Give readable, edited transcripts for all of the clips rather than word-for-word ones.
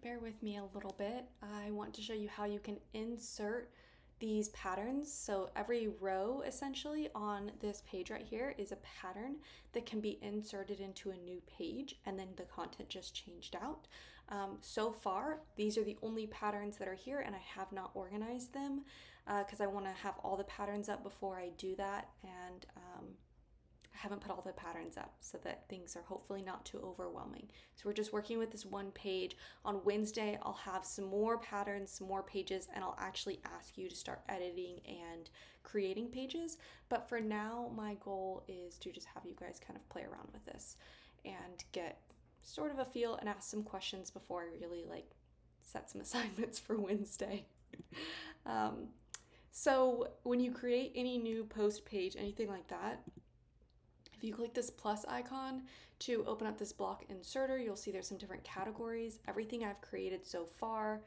bear with me a little bit. I want to show you how you can insert these patterns. So every row essentially on this page right here is a pattern that can be inserted into a new page, and then the content just changed out. So far, these are the only patterns that are here, and I have not organized them because I want to have all the patterns up before I do that, and I haven't put all the patterns up so that things are hopefully not too overwhelming. So we're just working with this one page. On Wednesday, I'll have some more patterns, some more pages, and I'll actually ask you to start editing and creating pages. But for now, my goal is to just have you guys kind of play around with this and get sort of a feel and ask some questions before I really set some assignments for Wednesday. So when you create any new post page, anything like that, if you click this plus icon to open up this block inserter, you'll see there's some different categories. Everything I've created so far,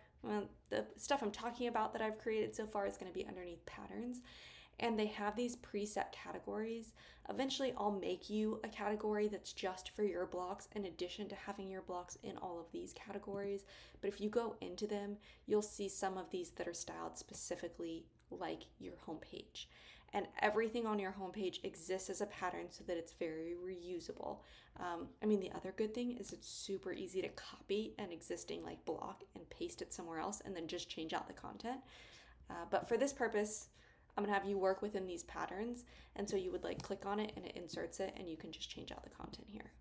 the stuff I'm talking about that I've created so far is going to be underneath patterns. And they have these preset categories. Eventually, I'll make you a category that's just for your blocks in addition to having your blocks in all of these categories. But if you go into them, you'll see some of these that are styled specifically like your homepage. And everything on your homepage exists as a pattern so that it's very reusable. The other good thing is it's super easy to copy an existing block and paste it somewhere else and then just change out the content. But for this purpose, I'm gonna have you work within these patterns. And so you would click on it and it inserts it, and you can just change out the content here.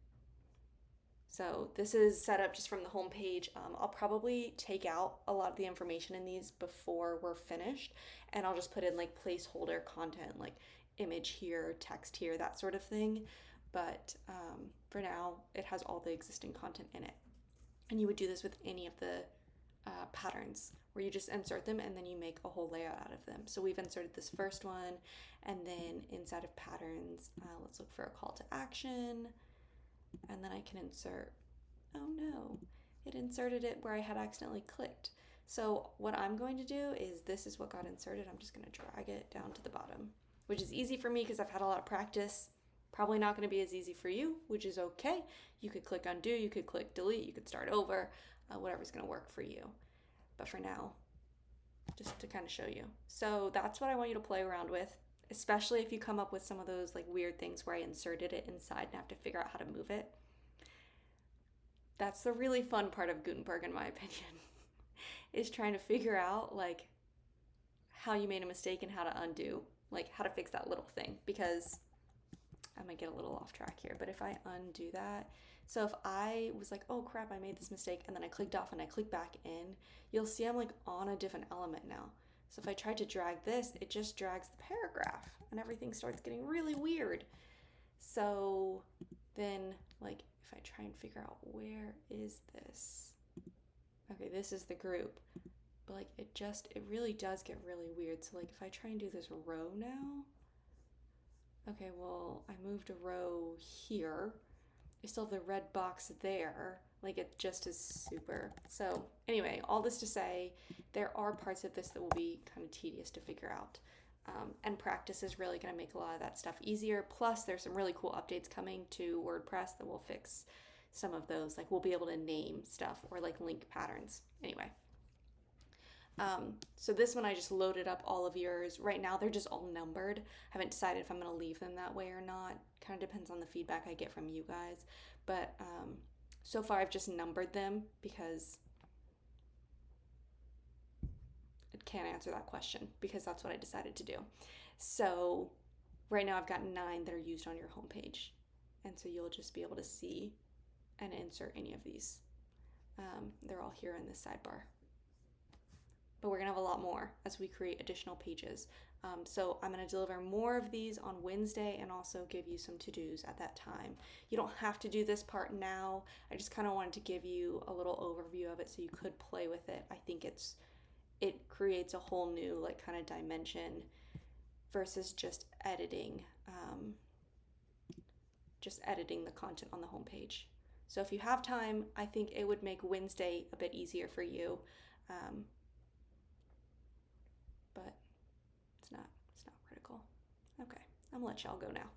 So this is set up just from the home page. I'll probably take out a lot of the information in these before we're finished, and I'll just put in placeholder content, like image here, text here, that sort of thing. But for now, it has all the existing content in it. And you would do this with any of the patterns where you just insert them and then you make a whole layout out of them. So we've inserted this first one, and then inside of patterns, let's look for a call to action. And then I can insert, oh no, it inserted it where I had accidentally clicked. So what I'm going to do is, this is what got inserted. I'm just going to drag it down to the bottom, which is easy for me because I've had a lot of practice. Probably not going to be as easy for you, which is okay. You could click undo, you could click delete, you could start over, whatever's going to work for you. But for now, just to kind of show you. So that's what I want you to play around with, especially if you come up with some of those weird things where I inserted it inside and have to figure out how to move it. That's the really fun part of Gutenberg, in my opinion, is trying to figure out how you made a mistake and how to undo, how to fix that little thing, because I might get a little off track here, but if I undo that, so if I was oh crap, I made this mistake, and then I clicked off and I click back in, you'll see I'm on a different element now. So if I try to drag this, it just drags the paragraph and everything starts getting really weird. So then if I try and figure out where is this? Okay, this is the group. But it really does get really weird. So if I try and do this row now, okay, well, I moved a row here. I still have the red box there. It just is super. So anyway, all this to say, there are parts of this that will be kind of tedious to figure out. And practice is really going to make a lot of that stuff easier. Plus, there's some really cool updates coming to WordPress that will fix some of those. We'll be able to name stuff or link patterns. Anyway. So this one, I just loaded up all of yours. Right now, they're just all numbered. I haven't decided if I'm going to leave them that way or not. Kind of depends on the feedback I get from you guys. But so far, I've just numbered them because I can't answer that question because that's what I decided to do. So right now, I've got 9 that are used on your homepage. And so you'll just be able to see and insert any of these. They're all here in this sidebar. But we're going to have a lot more as we create additional pages. So I'm going to deliver more of these on Wednesday and also give you some to-dos at that time. You don't have to do this part now. I just kind of wanted to give you a little overview of it so you could play with it. I think it creates a whole new kind of dimension versus just editing the content on the homepage. So if you have time, I think it would make Wednesday a bit easier for you. But it's not critical. Okay, I'm gonna let y'all go now.